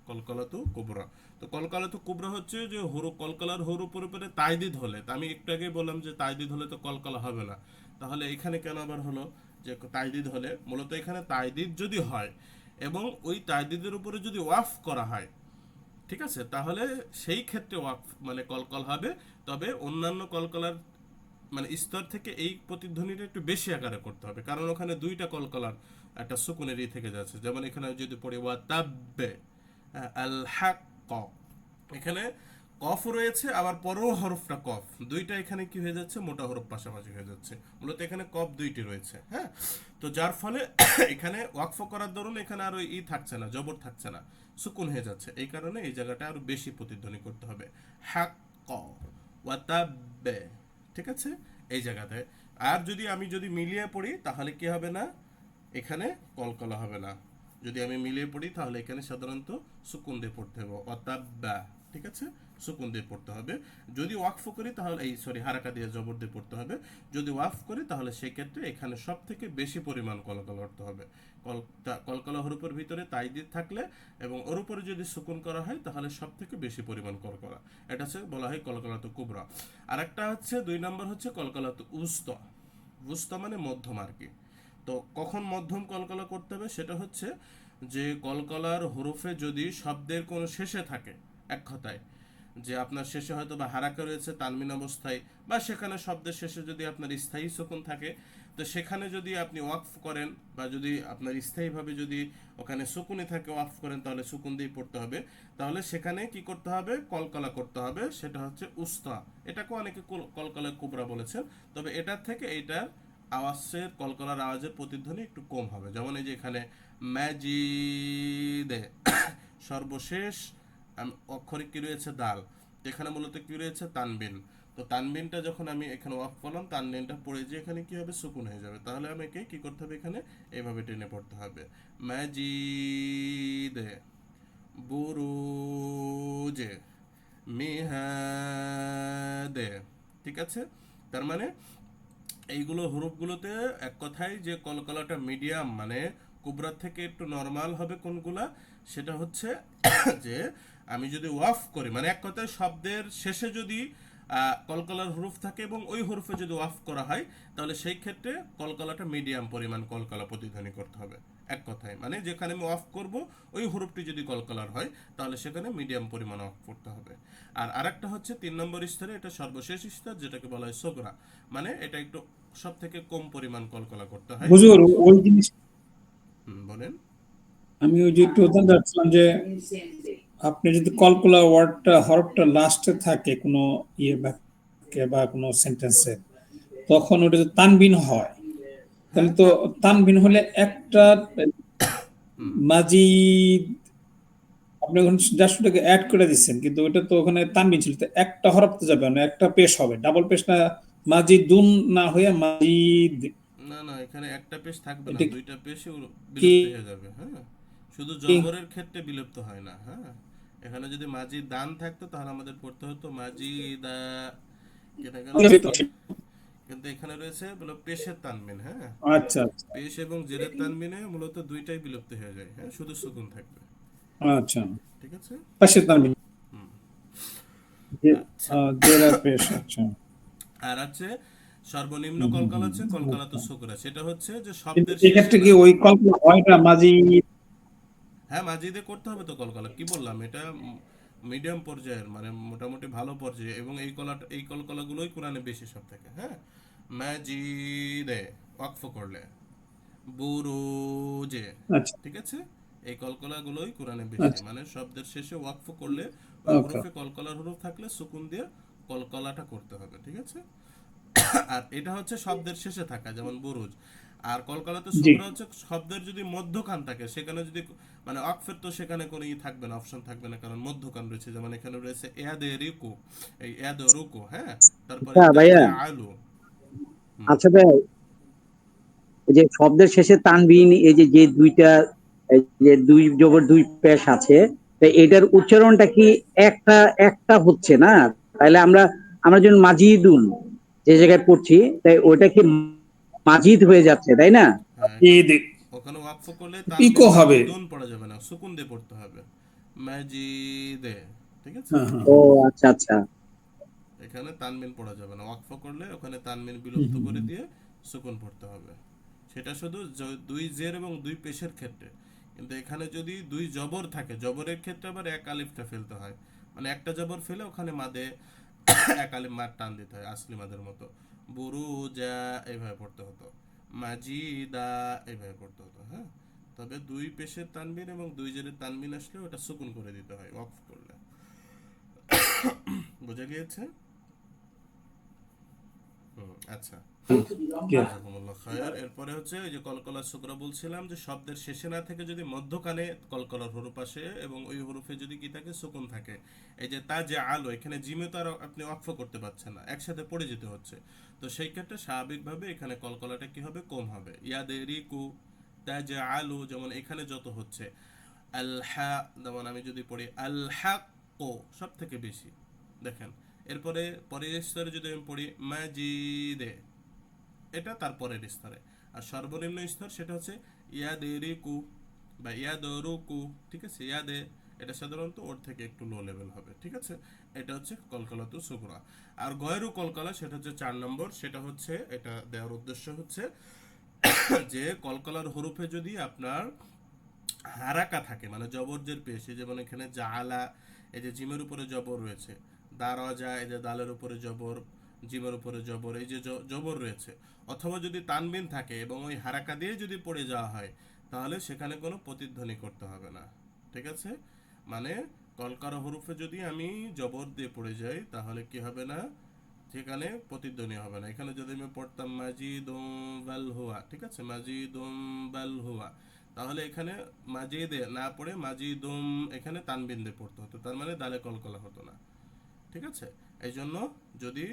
কলকলাতু কুবরা। তো কলকলাতু কুবরা হচ্ছে যে হরু, কলকলার হরুপের উপরে তাইদিদ হলে, তা আমি একটু আগেই বললাম যে তাইদিদ হলে তো কলকলা হবে না, তাহলে এখানে কেন আবার হলো, যে তাইদিদ হলে, মূলত এখানে তাইদিদ যদি হয় এবং ওই তাইদিদের উপরে যদি ওয়াফ করা হয়, ঠিক আছে, তাহলে সেই ক্ষেত্রে ওয়াকফ মানে কলকল হবে। তবে অন্যান্য কলকলার মানে স্তর থেকে এই প্রতিধ্বনিটা একটু বেশি আকারে করতে হবে, কারণ ওখানে 2টা কলকলার একটা সুকুনের থেকে যাচ্ছে। যেমন এখানে যদি পড়ি ওয়া তাব্বে আল হাক, এখানে কফ রয়েছে, আবার পরেও হরফটা কফ, 2টা এখানে কি হয়ে যাচ্ছে, মোটা হরফ পাশাপাশি হয়ে যাচ্ছে। মূলত এখানে কফ 2টি রয়েছে। হ্যাঁ, তো যার ফলে এখানে ওয়াকফ করার দরুন এখানে আর ওই থাকছে না, জবর থাকছে না, সুকুন হয়ে যাচ্ছে। এই কারণে এই জায়গাটা আরো বেশি প্রতিধ্বনি করতে হবে, হাক, ক, ওয়াতাব্বে। ঠিক আছে, এই জায়গাতে। আর যদি আমি যদি মিলিয়ে পড়ি তাহলে কি হবে না, এখানে কলকলা হবে না। যদি আমি মিলিয়ে পড়ি তাহলে এখানে সাধারণত সুকুন দিয়ে পড়তে হবে, অতাব্বা। ঠিক আছে, সুকুন দিয়ে পড়তে হবে। যদি ওয়াকফ করি তাহলে এই সরি হারাকা দিয়ে জবর দিয়ে পড়তে হবে। যদি ওয়াকফ করি তাহলে সেক্ষেত্রে এখানে সব থেকে বেশি পরিমাণ কলকলা করতে হবে। কলকলা হরুপের ভিতরে তাইদিদ থাকলে এবং ওর উপরে যদি সুকুন করা হয় তাহলে সব থেকে বেশি পরিমাণ কলকলা, এটা হচ্ছে বলা হয় কলকলাত কুবরা। আর একটা হচ্ছে 2 নম্বর হচ্ছে কলকলাত উস্ত, উস্ত মানে মধ্যম আর কি। তো কখন মধ্যম কলকলা করতে হবে, সেটা হচ্ছে যে কলকলার হরফে যদি শব্দের কোনো শেষে থাকে, এক কথায় যে আপনার শেষে হয়তো বা হারাকা রয়েছে তানবিন অবস্থায়, বা সেখানে শব্দের শেষে যদি আপনার স্থায়ী সুকুন থাকে, তো সেখানে যদি আপনি ওয়াকফ করেন বা যদি আপনার স্থায়ীভাবে যদি ওখানে সুকুনি থাকে ওয়াকফ করেন, তাহলে সুকুন দিয়ে পড়তে হবে। তাহলে সেখানে কি করতে হবে? কলকলা করতে হবে, সেটা হচ্ছে উস্তা। এটাকে অনেকে কলকলা কুবরা বলেছেন, তবে এটার থেকে এইটার আওয়াজের, কলকলার আওয়াজের প্রতিধ্বনি একটু কম হবে। যেমন এই যে এখানে ম্যাজিদে সর্বশেষ অক্ষরে কি রয়েছে? দাল। এখানে মূলত কি রয়েছে? তানবিন। তো তানবিনটা যখন আমি এখানে অফ করলাম, তানবিনটা পড়ে যে এখানে কি হবে? সুকুন হয়ে যাবে। তাহলে আমাকে কি করতে হবে? এখানে এইভাবে টেনে পড়তে হবে, ম্যাজিদে, বুরুজে, মিহাদে। ঠিক আছে? তার মানে এইগুলো হরফগুলোতে এক কথায় যে কলকলাটা মিডিয়াম, মানে কুবরার থেকে একটু নর্মাল হবে কোনগুলা, সেটা হচ্ছে যে আমি যদি ওয়াফ করি, মানে এক কথায় শব্দের শেষে যদি কলকলার হরফ থাকে এবং ওই হরফে যদি ওয়াফ করা হয়, তাহলে সেই ক্ষেত্রে কলকলাটা মিডিয়াম পরিমাণ কলকলা প্রতিধ্বনি করতে হবে। এক কথায় মানে যেখানে আমি অফ করব ওই হরফটি যদি কলকলার হয়, তাহলে সেখানে মিডিয়াম পরিমাণ অফ করতে হবে। আর আরেকটা হচ্ছে 3 নম্বর স্তরে, এটা সর্বশেষ স্তর, যেটাকে বলা হয় সোগরা, মানে এটা একটু সব থেকে কম পরিমাণ কলকলা করতে হয়। হুজুর ওই জিনিস বলেন। আমি ওই যে একটু জানতে চাচ্ছিলাম যে আপনি যদি কলকলা ওয়ার্ডটা হরফটা লাস্টে থাকে কোনো বাক্যে বা কোনো সেন্টেন্সে, তখন ওটা যদি তানবিন হয়, তাহলে হ্যাঁ, তো তা তানবিন হলে একটা হুম। মাজিদ, আপনি ওখানে জাস্ট ওটাকে অ্যাড করে দিচ্ছেন, কিন্তু ওটা তো ওখানে তানবিন ছিল, তো একটা হরফ তো যাবে না, একটা পেশ হবে, ডাবল পেশ না, মাজিদুন না হয়ে মাজিদ। না না, এখানে একটা পেশ থাকবে না, এটা দুইটা পেশই কি বিলুপ্ত হয়ে যাবে। হ্যাঁ, শুধু জবরের ক্ষেত্রে বিলুপ্ত হয় না। হ্যাঁ, এখানে যদি মাজি দান থাকতো তাহলে আমাদের পড়তে হতো মাজি দা, কেটে গেল। কিন্তু এখানে রয়েছে বলো পেশের তানবিন। হ্যাঁ, আচ্ছা আচ্ছা পেশ এবং জেরের তানবিনে মূলত দুইটাই বিলুপ্ত হয়ে যায়। হ্যাঁ, শুধু সুকুন থাকবে। আচ্ছা, ঠিক আছে। পাশে তানবিন আচ্ছা, জেরা পেশ, আচ্ছা। আর আছে সর্বনিম্ন হুম, হুম, কলকাল হুম, আছে কলকালা তো আচ্ছা। শুকরা, সেটা হচ্ছে যে কিন্তু শব্দের শেষে এক্ষেত্রে না। কি ওই কল্পনা হয়টা মাঝি? হ্যাঁ, মাঝিদে করতে হবে তো কলকালা, কি বললাম, এটা মিডিয়াম পর্যায়ের, মানে মোটামুটি ভালো পর্যায়ে, এবং এই কলকলাগুলোই কোরআনে বেশি সব থেকে। হ্যাঁ, মাজিদে ওয়াকফ করলে, বুরুজে। আচ্ছা ঠিক আছে, এই কলকলাগুলোই কোরআনে বেশি, আচ্ছা, মানে শব্দের শেষে ওয়াকফ করলে ওই ওকে। হরফে কলকলার হরফ থাকলে সুকুন দিয়ে কলকলাটা করতে হবে। ঠিক আছে। আর এটা হচ্ছে শব্দের শেষে থাকা, যেমন বুরুজ। আর কলকাতাতে জি। শুকরা হচ্ছে শব্দের যদি মধ্যখান থাকে, সেখানে যদি মানে অক্ফের, তো সেখানে কোনো ই থাকবে না, অপশন থাকবে না, কারণ মধ্যখান রয়েছে। যেমন এখানে রয়েছে এয়াদে রিকু, এই এয়াদ রুকু। হ্যাঁ, তারপরে আচ্ছা ভাইয়া, তাজে আলু। হুম। আচ্ছা ভাই, এই যে শব্দের শেষে তানবিন, এই যে যে দুইটা, এই যে দুই জবর দুই পেশ আছে, তো এটার উচ্চারণটা কি একটা একটা হচ্ছে না? তাহলে আমরা আমরা যখন মাজিদুন যে জায়গায় পড়ছি, তাই ওটা কি মাজিদ হয়ে যাচ্ছে, তাই না? হ্যাঁ, ঈদ ওখানে ওয়াকফ করলে ইকো তানবিন হবে। দুন পড়া যাবে না, সুকুন দিয়ে পড়তে হবে, মাজিদে। ঠিক আছে। হ্যাঁ হ্যাঁ ও হ্যাঁ। আচ্ছা আচ্ছা। এখানে তানবিন পড়া যাবে না, ওয়াকফ করলে ওখানে তানবিন হুম, বিলুপ্ত হুম, করে হুম। দিয়ে সুকুন পড়তে হবে। সেটা শুধু দুই জের এবং দুই পেশের ক্ষেত্রে। কিন্তু এখানে যদি দুই জবর থাকে, জবরের ক্ষেত্রে আবার এক আলিফটা ফেলতে হয়, মানে একটা জবর ফেলে ওখানে মাদে এক আলিফ মার টান দিতে হয়, আসলি মাদের মতো। বুরুজা এইভাবে পড়তে হতো, মাজিদা এইভাবে পড়তে হতো। হ্যাঁ, তবে দুই পেশের তানবিন এবং দুই জেরের তানবিন আসলে ওটা সুকুন করে দিতে হয় ওয়াকফ করলে। বোঝা গিয়েছে? আচ্ছা, কে? জাজাকুমুল্লাহ খায়ের। এরপরে হচ্ছে ওই যে কলকলা শুকরা বলছিলাম, যে শব্দের শেষে না থেকে যদি মধ্যখানে কলকলার হরফ আসে এবং ওই হরফে যদি কি থাকে? সুকুন থাকে। এই যে তা যে আলো, এখানে জিমে তো আর আপনি অক্ফ করতে পারছেন না, একসাথে পড়ে যেতে হচ্ছে। তো সেই ক্ষেত্রে স্বাভাবিকভাবে এখানে কলকলাটা কি হবে? কম হবে। ইয়াদে রিকু, তা যে আলো, যেমন এখানে যত হচ্ছে আলহা, যেমন আমি যদি পড়ি আলহাক, সব থেকে বেশি। দেখেন, এরপরে পরের স্তরে যদি আমি পড়ি মাজিদে, এটা তার পরের স্তরে। আর সর্বনিম্ন স্তর সেটা হচ্ছে ইয়াদে রিকু বা ইয়াদরুকু। ঠিক আছে, ইয়াদে, এটা সাধারণত ওর থেকে একটু লো লেভেল হবে। ঠিক আছে, এটা হচ্ছে কলকলাতু সুগরা। আর গয়রু কলকলা, সেটা হচ্ছে 4 নম্বর। সেটা হচ্ছে, এটা দেওয়ার উদ্দেশ্য হচ্ছে যে কলকলার হরফে যদি আপনার হারাকা থাকে, মানে জবরজের পেশে, যেমন এখানে জালা, এই যে জিমের উপরে জবর রয়েছে, দারাজা, এই যে দালের উপরে জবর, জিমের উপরে জবর, এই যে জবর রয়েছে, অথবা যদি তানবিন থাকে এবং ওই হারাকা দিয়ে যদি পড়ে যাওয়া হয়, তাহলে সেখানে কোনো প্রতিধ্বনি করতে হবে না। ঠিক আছে, মানে কলকারা হরুফে যদি আমি জবর দিয়ে পড়ে যাই তাহলে কি হবে না, সেখানে প্রতিধ্বনি হবে না। এখানে যদি আমি পড়তাম মাজিদুম বাল হুয়া, ঠিক আছে, মাজিদুম বাল হুয়া, তাহলে এখানে মাজিদে না পড়ে মাজিদুম এখানে তানবিন দিয়ে পড়তে হতো, তার মানে দালে কলকলা হতো না। ঠিক আছে, এই জন্য যদি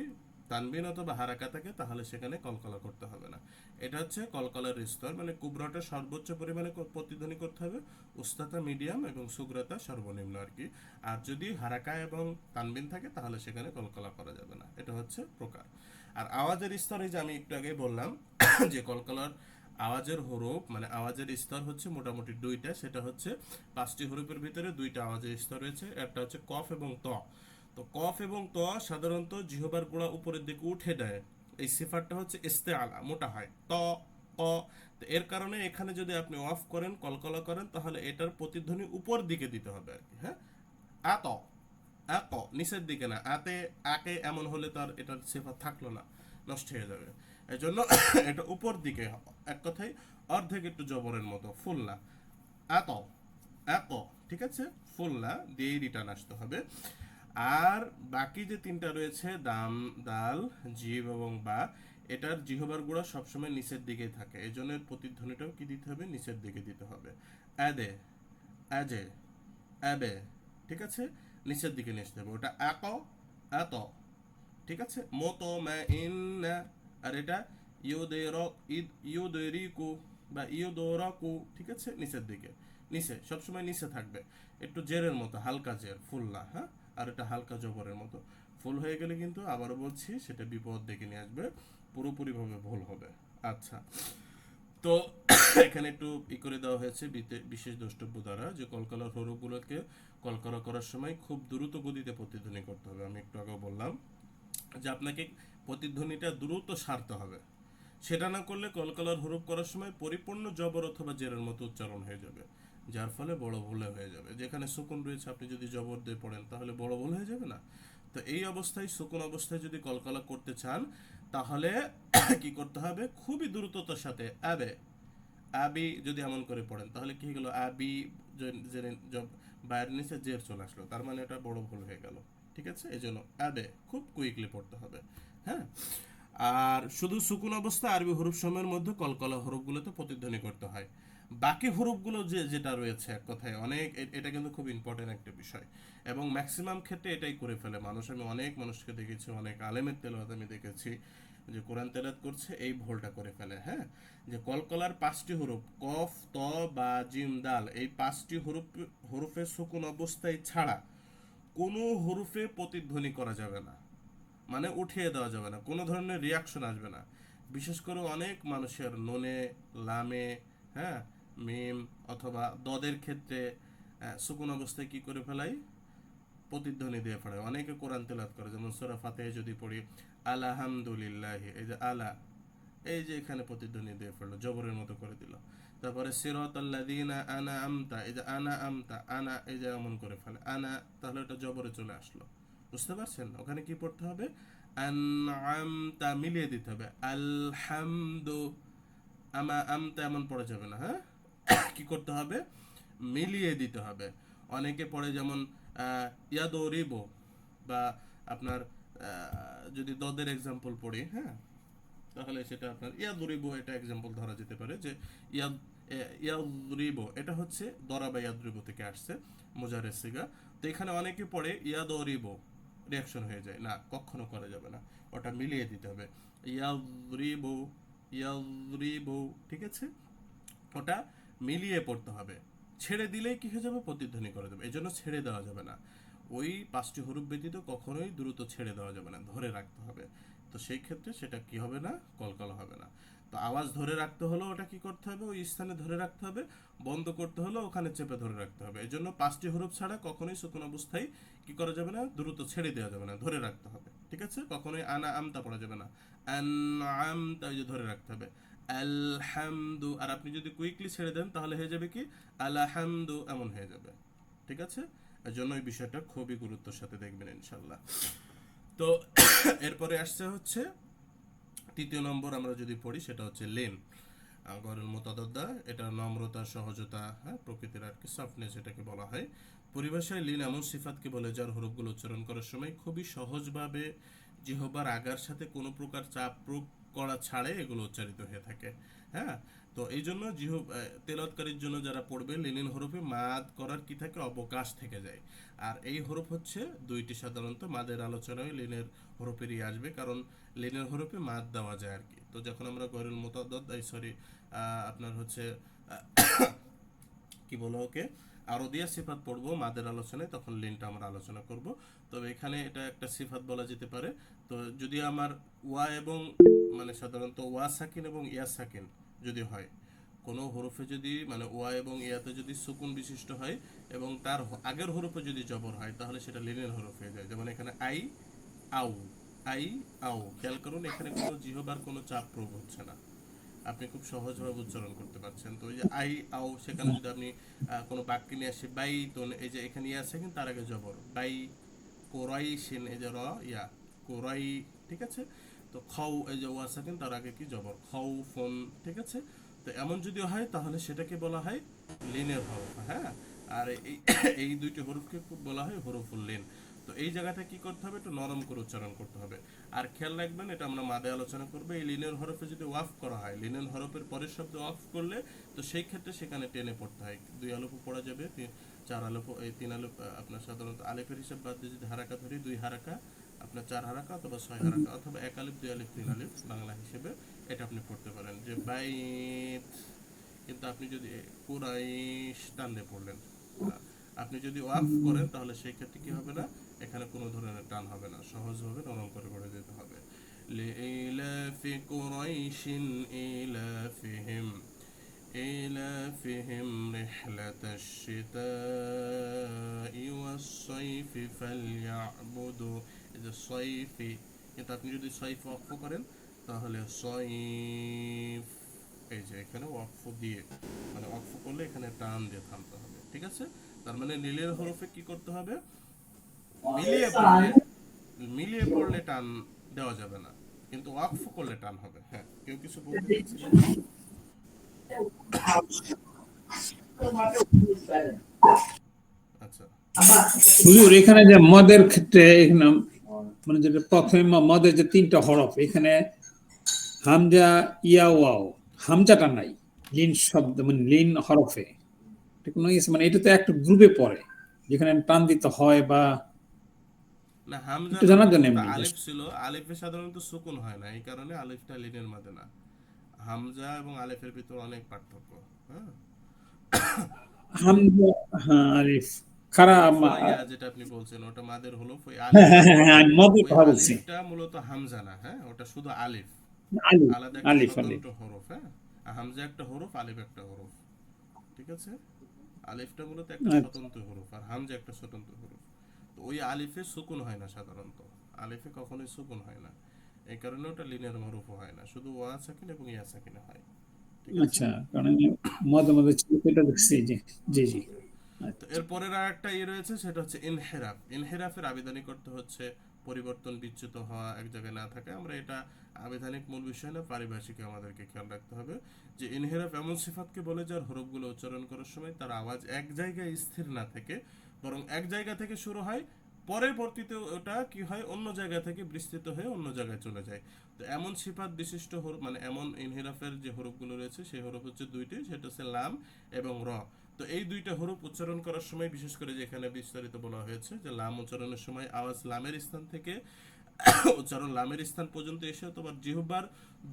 তানবিন অথবা হারাকা থাকে তাহলে সেখানে কলকলা করতে হবে না। এটা হচ্ছে কলকলার স্তর, মানে কুবরাটা সর্বোচ্চ পরিমাণে প্রতিধ্বনি করতে হবে, উস্তাতা মিডিয়াম এবং সুগ্রাতা সর্বনিম্ন আর কি। আর যদি হারাকা এবং তানবিন থাকে তাহলে সেখানে কলকলা করা যাবে না। এটা হচ্ছে প্রকার। আর আওয়াজের স্তর, এই যে আমি একটু আগে বললাম যে কলকলার আওয়াজের হরফ মানে আওয়াজের স্তর হচ্ছে মোটামুটি দুইটা, সেটা হচ্ছে 5টি হরফের ভিতরে দুইটা আওয়াজের স্তর রয়েছে, একটা হচ্ছে কফ এবং ত। তো কফ এবং ত সাধারণত জিহ্বার গোড়া উপরের দিকে উঠে দেয়, এই সিফারটা হচ্ছে ইস্তেআলা, মোটা হয়, ত ক। তো এর কারণে এখানে যদি আপনি অফ করেন, কলকলা করেন, তাহলে এটার প্রতিধ্বনি উপর দিকে দিতে হবে আর কি। হ্যাঁ, আত, আক, নিচের দিকে না, আতে আকে এমন হলে তার এটার সিফার থাকলো না, নষ্ট হয়ে যাবে। এই জন্য এটা উপর দিকে, এক কথায় অর্ধেক একটু জবরের মতো, ফুল্লা, আত, আক, ঠিক আছে, ফুল্লা দিয়েই রিটার্ন আসতে হবে। আর বাকি যে তিনটা রয়েছে দাম, দাল, জিভ এবং বা, এটার জিহবার গোড়া সবসময় নিচের দিকেই থাকে, এই জন্য এর প্রতিধ্বনিটাও কি দিতে হবে, নিচের দিকে দিতে হবে। অ্যাদে, অ্যাজে, অ্যাবে, ঠিক আছে, নিচের দিকে নিয়ে আসতে হবে। ওটা আক, আত, ঠিক আছে, মতো মা ইন, আর এটা ইউদের, ইউদেরিকু বা ইউদোরাকু, ঠিক আছে, নিচের দিকে, নিচে সবসময় নিচে থাকবে, একটু জেরের মতো, হালকা জের, ফুল্লা, হ্যাঁ। আর এটা হালকা জবরের মতো, ফুল হয়ে গেলে কিন্তু আবারও বলছি সেটা বিপদ ডেকে নিয়ে আসবে, পুরোপুরিভাবে ভুল হবে। আচ্ছা, তো এখানে একটু করে দেওয়া হয়েছে বিশেষ দ্রষ্টব্য দ্বারা যে কলকলার হরফগুলোকে কলকলা করার সময় খুব দ্রুত গতিতে প্রতিধ্বনি করতে হবে। আমি একটু আগে বললাম যে আপনাকে প্রতিধ্বনিটা দ্রুত সারতে হবে, সেটা না করলে কলকলার হরফ করার সময় পরিপূর্ণ জবর অথবা জেরের মতো উচ্চারণ হয়ে যাবে, যার ফলে বড় ভুলে হয়ে যাবে। যেখানে সুকুন রয়েছে আপনি যদি জবর দিয়ে পড়েন তাহলে বড় ভুল হয়ে যাবে না। তো এই অবস্থায়, সুকুন অবস্থায় যদি কলকলা করতে চান তাহলে কি করতে হবে, খুবই দ্রুততার সাথে আবে, আবি যদি এমন করে পড়েন তাহলে কি হলো, আবি বাইরের নিচে জের চলে আসলো, তার মানে এটা বড় ভুল হয়ে গেল। ঠিক আছে, এই জন্য আবে খুব কুইকলি পড়তে হবে। হ্যাঁ, আর শুধু সুকুন অবস্থা আরবি হরফ সময়ের মধ্যে কলকলা হরফগুলোতে প্রতিধ্বনি করতে হয়। বাকি হরফগুলো যেটা রয়েছে, এক কথায় অনেক, এটা কিন্তু খুব ইম্পর্টেন্ট একটা বিষয়, এবং ম্যাক্সিমাম ক্ষেত্রে এটাই করে ফেলে মানুষ। আমি অনেক মানুষকে দেখেছি, অনেক আলেমের তেলাওয়াত আমি দেখেছি যে কোরআন তেলাওয়াত করছে এই ভুলটা করে ফেলে। হ্যাঁ, যে কলকলার 5টি হরফ কফ, ত, বা, জিম, দাল, এই 5টি হরফের সুকুন অবস্থায় ছাড়া কোনো হরফে প্রতিধ্বনি করা যাবে না, মানে উঠিয়ে দেওয়া যাবে না, কোনো ধরনের রিয়াকশন আসবে না। বিশেষ করে অনেক মানুষের নুনে, লামে, হ্যাঁ, মিম অথবা দদের ক্ষেত্রে সুকুন অবস্থায় কি করে ফেলাই, প্রতিধ্বনি দিয়ে পড়ে। অনেকে কোরআন তেলাওয়াত করে, যেমন সূরা ফাতিহা যদি পড়ি আলহামদুলিল্লাহ, এই যে আলা, এই যে এখানে প্রতিধ্বনি দিয়ে ফেললো, জবরের মতো করে দিল। তারপরে সিরাতাল্লাযীনা আনআমতা, এই যে আনআমতা, আনা, এই যে এমন করে ফেলে আনা, তাহলে এটা জবরে চলে আসলো। বুঝতে পারছেন, ওখানে কি পড়তে হবে, আনআমতা মিলিয়ে দিতে হবে, আলহামদু, আমতা এমন পড়া যাবে না। হ্যাঁ, কি করতে হবে, মিলিয়ে দিতে হবে। অনেকে পড়ে যেমন ইয়াদরিবো, বা আপনার যদি দদের এক্সাম্পল পড়ি, হ্যাঁ, তাহলে সেটা আপনার ইয়াদরিবো, এটা এক্সাম্পল ধরা যেতে পারে যে ইয়াদ ইয়াদরিবো এটা হচ্ছে দরাবা ইয়াদরিবো থেকে আসছে, মুজারের সিগা। তো এখানে অনেকে পড়ে ইয়াদরিবো, রিয়াকশন হয়ে যায়, না, কখনো করা যাবে না, ওটা মিলিয়ে দিতে হবে, ইয়াদরিবো, ইয়াদরিবো, ঠিক আছে, ওটা মিলিয়ে পড়তে হবে। ছেড়ে দিলেই কি হয়ে যাবে, প্রতিধ্বনি করে দেবে, এই জন্য ছেড়ে দেওয়া যাবে না। ওই 5টি হরফ ব্যতীত কখনোই দ্রুত ছেড়ে দেওয়া যাবে না, ধরে রাখতে হবে। তো সেই ক্ষেত্রে সেটা কি হবে না, কলকলা হবে না। তো আওয়াজ ধরে রাখতে হলেও ওটা কি করতে হবে, ওই স্থানে ধরে রাখতে হবে, বন্ধ করতে হলেও ওখানে চেপে ধরে রাখতে হবে। এই জন্য 5টি হরফ ছাড়া কখনোই সুকুন অবস্থায় কি করা যাবে না, দ্রুত ছেড়ে দেওয়া যাবে না, ধরে রাখতে হবে। ঠিক আছে, কখনোই আনা আমতা পড়া যাবে না, আন আমতা, ওই যে ধরে রাখতে হবে, আলহামদু। আর আপনি যদি কুইকলি ছেড়ে দেন তাহলে হয়ে যাবে কি, আলহামদু এমন হয়ে যাবে। ঠিক আছে, এর জন্য এই বিষয়টা খুবই গুরুত্বের সাথে দেখবেন ইনশাল্লাহ। তো এরপরে আসছে হচ্ছে তৃতীয় নম্বর আমরা যদি পড়ি সেটা হচ্ছে লেন, গরল মুতাদদ্দা, এটা নম্রতা, সহজতা, হ্যাঁ, প্রকৃতির আর কি সফটনেস এটাকে বলা হয়। পরিভাষায় লিন এমন সিফাতকে বলে যার হরফগুলো উচ্চারণ করার সময় খুবই সহজভাবে জিহ্বার আগার সাথে কোনো প্রকার চাপ প্রয়োগ করা ছাড়ে এগুলো উচ্চারিত হয়ে থাকে। হ্যাঁ, তো এই জন্য তেলাওয়াতকারীর জন্য যারা পড়বে লিনিন হরফে মাদ করার কি থাকে, অবকাশ থেকে যায়। আর এই হরফ হচ্ছে দুইটি, সাধারণত মাদের আলোচনায় লিনের হরফেরই আসবে, কারণ লিনের হরফে মাদ দেওয়া যায় আর কি। তো যখন আমরা গরুল মুতাদ্দাদ সরি আপনার হচ্ছে কি বলো ওকে আরদিয়া সিফাত পড়বো মাদের আলোচনায়, তখন লিনটা আমরা আলোচনা করব। তবে এখানে এটা একটা সিফাত বলা যেতে পারে। তো যদি আমার ওয়া এবং মানে সাধারণত ওয়া সাকিন এবং ইয়া সাকিন যদি হয়, কোনো হরফে যদি মানে ওয়া এবং ইয়াতে যদি সুকুন বিশিষ্ট হয় এবং তার আগের হরফে যদি জবর হয়, তাহলে সেটা লিনের হরফ হয়ে যায়। যেমন এখানে আই আউ, আই আউ, খেয়াল করুন এখানে কোনো জিহবার কোনো চাপ প্রয়োগ হচ্ছে না, আপনি খুব সহজভাবে উচ্চারণ করতে পারছেন। তো ওই যে আই আও, সেখানে যদি আপনি কোনো বাক্য নিয়ে আসে বাই, তো এই যে এখানে ইয়া আছে কিন্তু তার আগে জবর বাই, কোরাই শিন, এই যে র ইয়া কোরাই, ঠিক আছে। তো খাও, এই যে ওয়া সাকিন তার আগে কি জবর খাও ফোন, ঠিক আছে। তো এমন যদি হয় তাহলে সেটাকে বলা হয় লিনের হরফ, হ্যাঁ। আর এই এই দুইটি হরফকে বলা হয় হরফুল লিন। তো এই জায়গাটা কি করতে হবে, একটু নরম করে উচ্চারণ করতে হবে। আর খেয়াল রাখবেন, এটা আমরা মাদে আলোচনা করবো, এই লিনের হরফে যদি ওয়াফ করা হয়, লিনের হরফের পরের শব্দ ওয়াফ করলে, তো সেই ক্ষেত্রে সেখানে টেনে পড়তে হয়। 2 আলিফও পড়া যাবে, 4 আলিফ, এই 3 আলিফ আপনার সাধারণত আলিফের হিসাব বাদ দিয়ে যদি হারাকা ধরি, 2 হারাকা, আপনার 4 হারাকা অথবা 6 হারাকা, অথবা 1 আলিফ 2 আলিফ 3 আলিফ বাংলা হিসেবে এটা আপনি পড়তে পারেন। যে বাইত, কিন্তু আপনি যদি কুরাইশ টান দিয়ে পড়লেন, আপনি যদি ওয়াফ করেন তাহলে সেই ক্ষেত্রে কি হবে না, এখানে কোনো ধরনের টান হবে না, সহজভাবে নরম করে পড়ে যেতে হবে। লিইলাফি কুরাইশিন ইলাফিহিম إيلافهم رحلة الشتاء والصيف فليعبدوا إذا الصيف، কিন্তু আপনি যদি সয়ফ ওয়াকফ করেন তাহলে সয়ফ, এই যে এখানে ওয়াকফ দিয়ে মানে ওয়াকফ করলে এখানে টান দিয়ে থামতে হবে, ঠিক আছে। তার মানে নীলের হরফে কি করতে হবে, মিলিয়ে পড়লে, মিলিয়ে পড়লে টান দেওয়া যাবে না, কিন্তু ওয়াকফ করলে টান হবে। হ্যাঁ, কেউ কিছু বলতে চাচ্ছিলেন? আচ্ছা, হুজুর এখানে যে মদের ক্ষেত্রে এখানে মানে যেটা প্রথমে মদের যে 3টা হরফ, এখানে হামজা ইয়া ওয়াও, হামজাটা নাই লিন শব্দ মানে লিন হরফে, এটা কোনো মানে এটা তো একটা গ্রুপে পড়ে যেখানে টান দিতে হয়, বা না হামজা একটু না, জানার ওটা জন্য কিন্তু এমনি আলিফ just। ছিল, আলিফে সাধারণত সুকুন হয় না, এই কারণে আলিফটা লিনের মধ্যে না। হামজা এবং আলিফের ভিতর অনেক পার্থক্য। হ্যাঁ, হামজা, হ্যাঁ আলিফ খারা ফয়া যেটা আপনি বলছেন ওটা মাদের হলো, ওই হ্যাঁ আলিফটা, হ্যাঁ হ্যাঁ হ্যাঁ, আমি মদের ওই কথা বলছি। আলিফটা মূলত হামজা না, হ্যাঁ, ওটা শুধু আলিফ, আলিফ, আলাদা একটা আলিফ আলিফ। স্বতন্ত্র হরফ। হ্যাঁ, আর হামজা একটা হরফ, আলিফ একটা হরফ, ঠিক আছে। আলিফটা মূলত একটা আচ্ছা স্বতন্ত্র হরফ আর হামজা একটা স্বতন্ত্র হরফ। তো ওই আলিফে সুকুন হয় না সাধারণত, আলিফে কখনোই সুকুন হয় না, এই কারণে ওটা লিনিয়ার হরফও হয় না, শুধু ওয়া সাকিন এবং ইয়া সাকিনে হয়, ঠিক আছে। আচ্ছা, কারণ আমি মধ্যে মধ্যে ছিল এটা দেখছি, জি জি জি। তো আচ্ছা এরপরের আর একটা ইয়ে রয়েছে, সেটা হচ্ছে ইনহেরাফ। ইনহেরাফের আবেদনিক অর্থ হচ্ছে পরিবর্তন, বিচ্যুত হওয়া, এক জায়গায় না থাকে। আমরা এটা আবেদনিক মূল বিষয় না, পারিভাষিক আমাদেরকে খেয়াল রাখতে হবে যে ইনহেরাফ এমন সিফাতকে বলে যার হরফগুলো উচ্চারণ করার সময় তার আওয়াজ এক জায়গায় স্থির না থেকে বরং এক জায়গা থেকে শুরু হয়, পরবর্তীতে ওটা কি হয় অন্য জায়গা থেকে বিস্তৃত হয়ে অন্য জায়গায় চলে যায়। তো এমন সিফাত বিশিষ্ট হরফ মানে এমন ইনহেরাফের যে হরফগুলো রয়েছে সেই হরফ হচ্ছে দুইটি, সেটা হচ্ছে লাম এবং র। তো এই দুইটা হরফ উচ্চারণ করার সময় বিশেষ করে যেখানে বিস্তারিত বলা হয়েছে যে লাম উচ্চারণের সময় আওয়াজ লামের স্থান থেকে উচ্চারণ লামের স্থান পর্যন্ত এসে অথবা জিহ্বার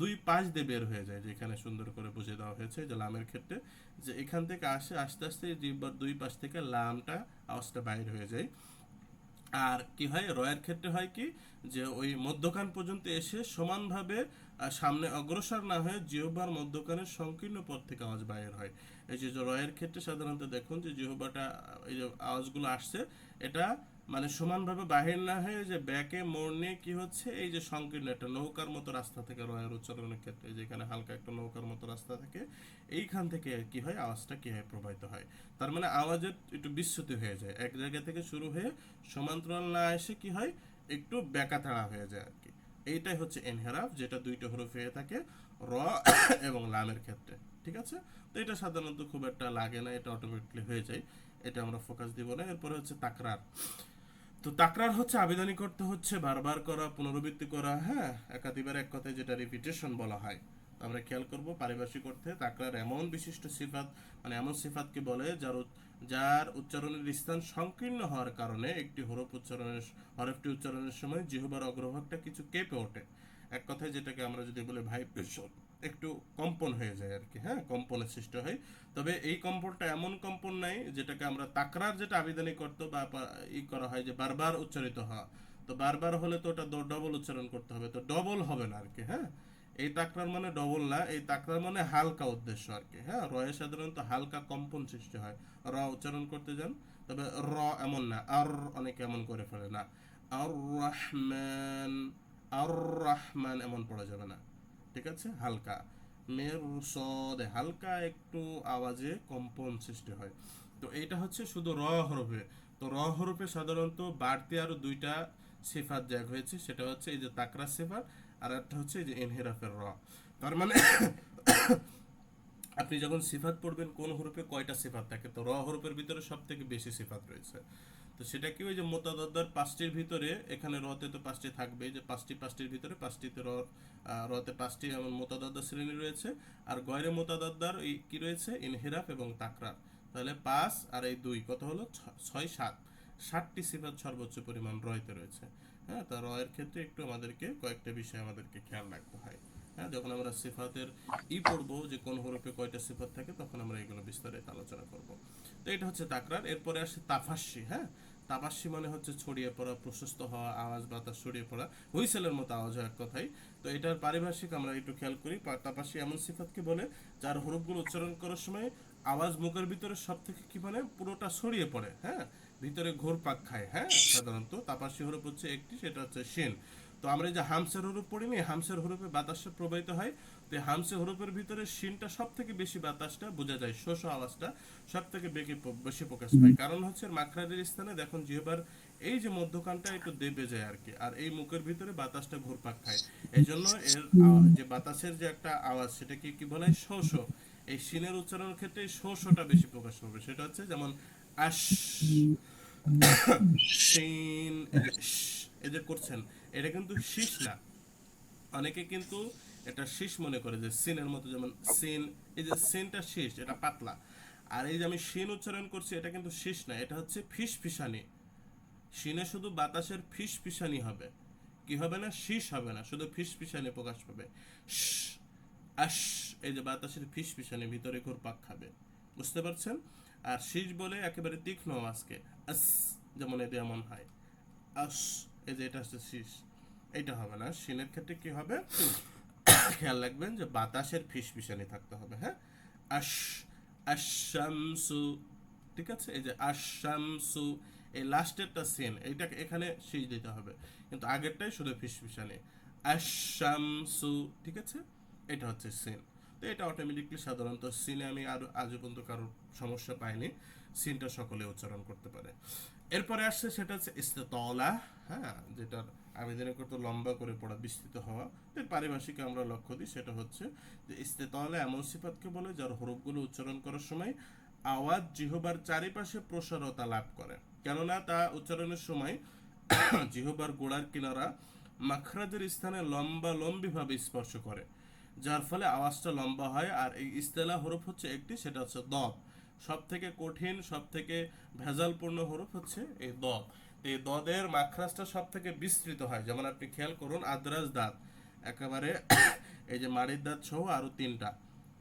দুই পাশ দিয়ে বের হয়ে যায়, যেখানে সুন্দর করে বুঝিয়ে দেওয়া হয়েছে যে লামের ক্ষেত্রে যে এখান থেকে আসে আস্তে আস্তে জিহ্বার দুই পাশ থেকে লামটা আওয়াজটা বাইর হয়ে যায়। আর কি হয় রয়ের ক্ষেত্রে হয় কি, যে ওই মধ্যখান পর্যন্ত এসে সমানভাবে সামনে অগ্রসর না হয়ে জিহ্বার মধ্যখানের সংকীর্ণ পথ থেকে আওয়াজ বাইর হয়। এই যে রয়ের ক্ষেত্রে সাধারণত দেখুন যে জিহ্বাটা এই যে আওয়াজগুলো আসছে, এটা মানে সমানভাবে বাহির না হয়ে যে ব্যাকে মোড় নিয়ে কি হচ্ছে, এই যে সংকীর্ণ একটা নৌকার মতো রাস্তা থেকে রয়ের উচ্চারণের ক্ষেত্রে যেখানে হালকা একটা নৌকার মতো রাস্তা থাকে, এইখান থেকে কি হয় আওয়াজটা কি হয় প্রবাহিত হয়। তার মানে আওয়াজের একটু বিচ্যুতি হয়ে যায়, এক জায়গা থেকে শুরু হয়ে সমান্তরাল না এসে কি হয় একটু ব্যাকাতাড়া হয়ে যায় আর কি। এইটাই হচ্ছে এনহেরাফ, যেটা দুইটা হরফ হয়ে থাকে র এবং লামের ক্ষেত্রে। ঠিক আছে, তো এটা সাধারণত খুব একটা লাগে না, এটা অটোমেটিকলি হয়ে যায়, এটা আমরা ফোকাস দিব না। এরপরে হচ্ছে তাকরার। তো তাকরার হচ্ছে আবেদনী করতে হচ্ছে বারবার করা, পুনরাবৃত্তি করা, হ্যাঁ, একাধিবার এক কথায় যেটা রিপিটেশন বলা হয়। তো আমরা খেয়াল করব পারিভাষিক অর্থে তাকরার এমন বিশিষ্ট সিফাত, মানে এমন সিফাতকে বলে যার উচ্চারণের স্থান সংকীর্ণ হওয়ার কারণে একটি হরফটি উচ্চারণের সময় জিহ্বার অগ্রভাগটা কিছু কেঁপে ওঠে। এক কথায় যেটাকে আমরা যদি বলি ভাইব্রেশন, একটু কম্পন হয়ে যায় আর কি, হ্যাঁ, কম্পনের সৃষ্টি হয়। তবে এই কম্পনটা এমন কম্পন নাই যেটাকে আমরা তাকরার যেটা আবেদনী করতে বা ই করা হয় যে বারবার উচ্চারিত হওয়া। তো বারবার হলে তো ওটা ডবল উচ্চারণ করতে হবে, তো ডবল হবে না আর কি, হ্যাঁ। এই তাকরার মানে ডবল না, এই তাকরার মানে হালকা উদ্দেশ্য আর কি, হ্যাঁ। রয়ে সাধারণত হালকা কম্পন সৃষ্টি হয় র উচ্চারণ করতে যান, তবে র এমন না, আর অনেকে এমন করে ফেলে না, আর রহমান, আর রহমান এমন পড়া যাবে না, ঠিক আছে, হালকা মের সদে হালকা একটু আওয়াজে কম্পন সৃষ্টি হয়। তো এইটা হচ্ছে শুধু র হরফে। তো র হরফে সাধারণত বাড়তি আরো দুইটা সিফাত জ্যাগ হয়েছে, সেটা হচ্ছে এই যে তাকরা সিফাত, আর একটা হচ্ছে এই যে ইনহেরাফের র। তার মানে আপনি যখন সিফাত পড়বেন কোন হরফে কয়টা সিফাত থাকে, তো র হরফের ভিতরে সব থেকে বেশি সিফাত রয়েছে। তো সেটা কি, ওই যে মোতাদাদ্দার পাঁচটির ভিতরে এখানে রতে তো পাঁচটি থাকবে, যে পাঁচটির ভিতরে পাঁচটিতে রতে পাঁচটি এমন মোতাদাদ্দার শ্রেণী রয়েছে, আর গয়রে মোতাদাদ্দার এই কি রয়েছে ইনহিরাফ এবং তাকরার। তাহলে 5 আর এই 2 কত হলো 6 7, 7টি সিফাত সর্বোচ্চ পরিমাণ রয়তে রয়েছে। হ্যাঁ, তা রয়ের ক্ষেত্রে একটু আমাদেরকে কয়েকটা বিষয় আমাদেরকে খেয়াল রাখতে হয়। হ্যাঁ, যখন আমরা সিফাতের পড়বো যে কোন হরফে কয়টা সিফাত থাকে, তখন আমরা এগুলো বিস্তারিত আলোচনা করব। তো এটা হচ্ছে তাকরার। এরপরে আসে তাফাস্সি। হ্যাঁ, তাফাস্সি মানে হচ্ছে ছড়িয়ে পড়া, প্রশস্ত হওয়া, আওয়াজ বাতাস ছড়িয়ে পড়া, হুইসেলের মতো আওয়াজ হয় এক কথায়। তো এটার পারিভাষিক আমরা একটু খেয়াল করি। তাফাস্সি এমন সিফাতকে বলে যার হরফগুলো উচ্চারণ করার সময় আওয়াজ মুখের ভিতরে সব থেকে কি মানে পুরোটা ছড়িয়ে পড়ে, হ্যাঁ, ভিতরে ঘোরপাক খায়। হ্যাঁ, সাধারণত তাফাস্সি হরফ হচ্ছে একটি, সেটা হচ্ছে শিন। তো আমরা যে হামসের হরফ পড়িনি, হামসের হরফে বাতাসটা প্রবাহিত হয়। তো হামসে হরফের ভিতরে শিনটা সব থেকে বেশি বাতাসটা বোঝা যায়, শোষ আওয়াজটা সব থেকে বেশি প্রকাশ পায়। কারণ হচ্ছে মাখরাজের স্থানে দেখুন জিহ্বার এই যে মধ্যখানটা একটু দেবে যায় আর কি, আর এই মুখের ভিতরে বাতাসটা ঘুরপাক খায়। এই জন্য এর যে বাতাসের যে একটা আওয়াজ, সেটাকে কি বলা হয় শোষ। এই শিনের উচ্চারণের ক্ষেত্রে শোষটা বেশি প্রকাশ পাবে, সেটা হচ্ছে যেমন আশ, শিন, এই যে করছেন, এটা কিন্তু শীষ না। অনেকে কিন্তু এটা শীষ মনে করে যে সিনের মতো, যেমন সিন, এই যে সিনটা শীষ, এটা পাতলা। আর এই যে আমি শিন উচ্চারণ করছি, এটা কিন্তু শীষ না, এটা হচ্ছে ফিস ফিসানি। শিনে শুধু বাতাসের ফিস ফিসানি হবে, কি হবে না, শীষ হবে না, শুধু ফিস ফিসানি প্রকাশ পাবে। আশ, এই যে বাতাসের ফিস ফিসানি ভিতরে ঘুরপাক খাবে, বুঝতে পারছেন। আর শীষ বলে একেবারে তীক্ষ্ণ আজকে আস, যেমন এতে এমন হয় আস, এই যে এটা হচ্ছে শীষ, এটা হবে না। শিনের ক্ষেত্রে কি হবে খেয়াল রাখবেন যে বাতাসের ফিসফিসানি থাকতে হবে। হ্যাঁ, আশ, আশামসু, ঠিক আছে, এই যে আশামসু, এই লাস্টেরটা সিন, এইটাকে এখানে শীষ দিতে হবে, কিন্তু আগেরটাই শুধু ফিসফিসানি আশামসু, ঠিক আছে, এটা হচ্ছে সিন। তো এটা অটোমেটিকলি সাধারণত সিনে আমি আর আজ পর্যন্ত কারোর সমস্যা পাইনি, সিনটা সকলে উচ্চারণ করতে পারে। এরপরে আসছে সেটা হচ্ছে ইস্তেতলা। হ্যাঁ, যেটার আবেদনের করতে লম্বা করে পড়া, বিস্তৃত হওয়া। এর পারিভাষিকে আমরা লক্ষ্য দিই, সেটা হচ্ছে যে ইস্তেতলা এমন সিফাতকে বলে যার হরফগুলো উচ্চারণ করার সময় আওয়াজ জিহ্বার চারিপাশে প্রসারতা লাভ করে, কেননা তা উচ্চারণের সময় জিহ্বার গোড়ার কিনারা মাখরাজের স্থানে লম্বা লম্বিভাবে স্পর্শ করে, যার ফলে আওয়াজটা লম্বা হয়। আর এই ইস্তেলা হরফ হচ্ছে একটি, সেটা হচ্ছে দব। সব থেকে কঠিন, সব থেকে ভেজালপূর্ণ হরফ হচ্ছে এই দদ। এই দদের মাখরাজটা সব থেকে বিস্তৃত হয়, যেমন আপনি খেয়াল করুন আদ্রাজ দাঁত একেবারে এই যে মাড়ির দাঁত সহ আরো 3টা,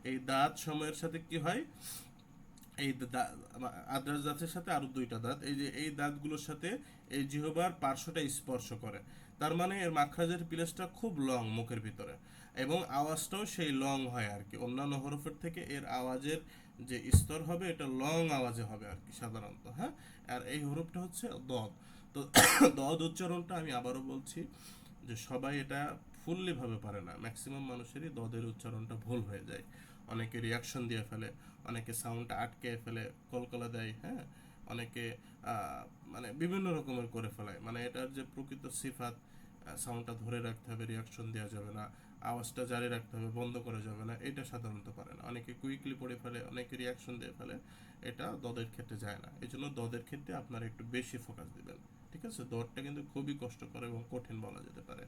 এই দাঁত সময়ের সাথে কি হয়, এই আদ্রাজ দাঁতের সাথে আরো 2টা দাঁত, এই যে এই দাঁতগুলোর সাথে এই জিহ্বার পার্শ্বটা স্পর্শ করে। তার মানে এর মাখরাজের প্লেসটা খুব লং মুখের ভিতরে, এবং আওয়াজটাও সেই লং হয় আর কি। অন্যান্য হরফের থেকে এর আওয়াজের যে স্তর হবে, এটা লং আওয়াজে হবে আর কি সাধারণত। হ্যাঁ, আর এই হরফটা হচ্ছে দদ। তো দদ উচ্চারণটা আমি আবারও বলছি যে সবাই এটা ফুললি ভাবে পারে না, ম্যাক্সিমাম মানুষেরই দদের উচ্চারণটা ভুল হয়ে যায়, অনেকে রিয়াকশন দিয়ে ফেলে, অনেকে সাউন্ডটা আটকে ফেলে, কলকলা দেয়, হ্যাঁ, অনেকে মানে বিভিন্ন রকমের করে ফেলায়, মানে এটার যে প্রকৃত সিফাত, সাউন্ডটা ধরে রাখতে হবে, রিয়াকশন দেওয়া যাবে না, আওয়াজটা জারি রাখতে হবে, বন্ধ করা যাবে না, এটা সাধারণত পারে না, অনেকে কুইকলি পড়ে ফেলে, অনেকে রিয়াকশন দিয়ে ফেলে, এটা দদের ক্ষেত্রে যায় না। এই জন্য দদের ক্ষেত্রে আপনারা একটু বেশি ফোকাস দিবেন, ঠিক আছে? দরটা কিন্তু খুবই কষ্টকর এবং কঠিন বলা যেতে পারে,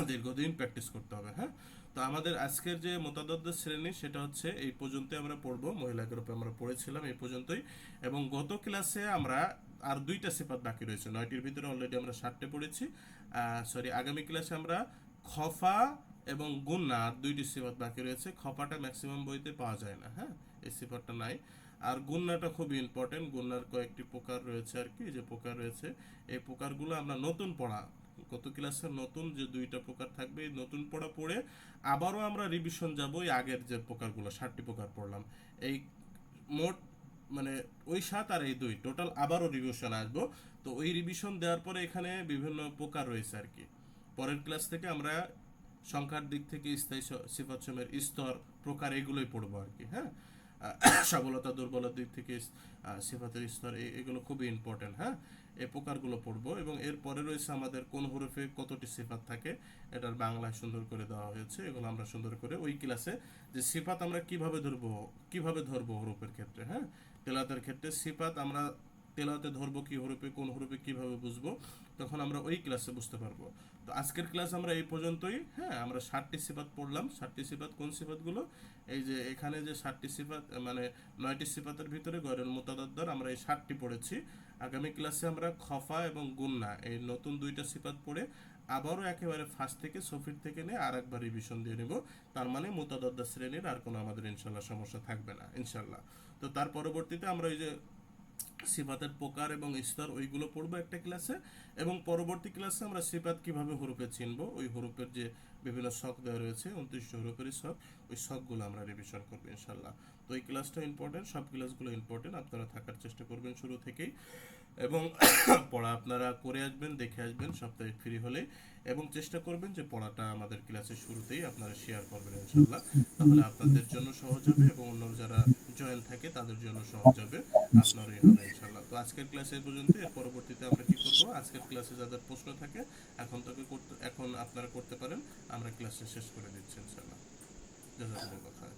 দীর্ঘদিন প্র্যাকটিস করতে হবে, হ্যাঁ। তো আমাদের আজকের যে মোতাদদ্দ শ্রেণী সেটা হচ্ছে এই পর্যন্তই আমরা পড়বো, মহিলা গ্রুপে আমরা পড়েছিলাম এই পর্যন্তই, এবং গত ক্লাসে আমরা আর দুইটা সিফাত বাকি রয়েছে, 9টির ভিতরে অলরেডি আমরা 7টে পড়েছি, সরি আগামী ক্লাসে আমরা খফা এবং গুন্না আর দুইটি সিফাত বাকি রয়েছে। খফাটা ম্যাক্সিমাম বইতে পাওয়া যায় না, হ্যাঁ, এই সিফাতটা নাই। আর গুন্নাটা খুবই ইম্পর্টেন্ট, গুন্নার কয়েকটি প্রকার রয়েছে আর কি, যে প্রকার রয়েছে এই প্রকারগুলো আমরা নতুন পড়া, গত ক্লাসে নতুন যে দুইটা প্রকার থাকবে এই নতুন পড়া পড়ে আবারও আমরা রিভিশন যাব এই আগের যে প্রকারগুলো 7টি প্রকার পড়লাম, এই মোট মানে ওই 7 আর এই 2 টোটাল আবারও রিভিশন আসবো। তো ওই রিভিশন দেওয়ার পরে এখানে বিভিন্ন প্রকার রয়েছে আর কি, পরের ক্লাস থেকে আমরা সংখ্যার দিক থেকে স্থায়ী সিফাত সমূহের স্তর প্রকার এগুলোই পড়বো আর কি, হ্যাঁ। সবলতা দুর্বলতার দিক থেকে সিফাতের স্তর এগুলো খুবই ইম্পর্টেন্ট, হ্যাঁ, এই প্রকারগুলো পড়বো। এবং এরপরে রয়েছে আমাদের কোন হরফে কতটি সিফাত থাকে, এটার বাংলায় সুন্দর করে দেওয়া হয়েছে, এগুলো আমরা সুন্দর করে ওই ক্লাসে, যে সিফাত আমরা কিভাবে ধরবো হরফের ক্ষেত্রে, হ্যাঁ, তেলাওয়াতের ক্ষেত্রে সিফাত আমরা তেলাওয়াতে ধরবো কি হরফে, কোন হরফে কিভাবে বুঝবো, তখন আমরা ওই ক্লাসে বুঝতে পারবো। তো আজকের ক্লাস আমরা এই পর্যন্তই, হ্যাঁ, আমরা 7টি সিফাত পড়লাম। 7টি সিফাত কোন সিফাতগুলো, এই যে এখানে যে 7টি সিফাত মানে 9টি সিফাতের ভিতরে গয়রুল মুতাদাদ্দার আমরা এই 7টি পড়েছি। আগামী ক্লাসে আমরা খফা এবং গুন্না এই নতুন দুইটা সিফাত পড়ে আবারও একেবারে ফার্স্ট থেকে সফির থেকে নিয়ে আর একবার রিভিশন দিয়ে নেব, তার মানে মুতাদাদ্দা শ্রেণীর আর কোনো আমাদের ইনশাল্লাহ সমস্যা থাকবে না ইনশাল্লাহ। তো তার পরবর্তীতে আমরা ওই যে সিফাতের প্রকার এবং স্তর ওইগুলো পড়বো একটা ক্লাসে, এবং পরবর্তী ক্লাসে আমরা সিফাত কিভাবে হরফে চিনবো, ওই হরফের যে বিভিন্ন শখ দেওয়া রয়েছে 29টি হরফেরই শখ, ওই শখগুলো আমরা রিভিশন করবো ইনশাল্লাহ। তো এই ক্লাসটা ইম্পর্টেন্ট, সব ক্লাসগুলো ইম্পর্টেন্ট, আপনারা থাকার চেষ্টা করবেন শুরু থেকেই, এবং পড়া আপনারা করে আসবেন, দেখে আসবেন সপ্তাহে ফ্রি হলে, এবং চেষ্টা করবেন যে পড়াটা আমাদের ক্লাসের শুরুতেই আপনারা শেয়ার করবেন ইনশাল্লাহ, তাহলে আপনাদের জন্য সহজ হবে এবং অন্য যারা জয়েন থাকে তাদের জন্য সহজ হবে, আপনারই হবে ইনশাল্লাহ। তো আজকের ক্লাসে এই পর্যন্ত, এর পরবর্তীতে আমরা কি করব, আজকের ক্লাসে যাদের প্রশ্ন থাকে এখন আপনারা করতে পারেন, আমরা ক্লাসে শেষ করে দিচ্ছি ইনশাল্লাহ। জাযাকুমুল্লাহ খায়র।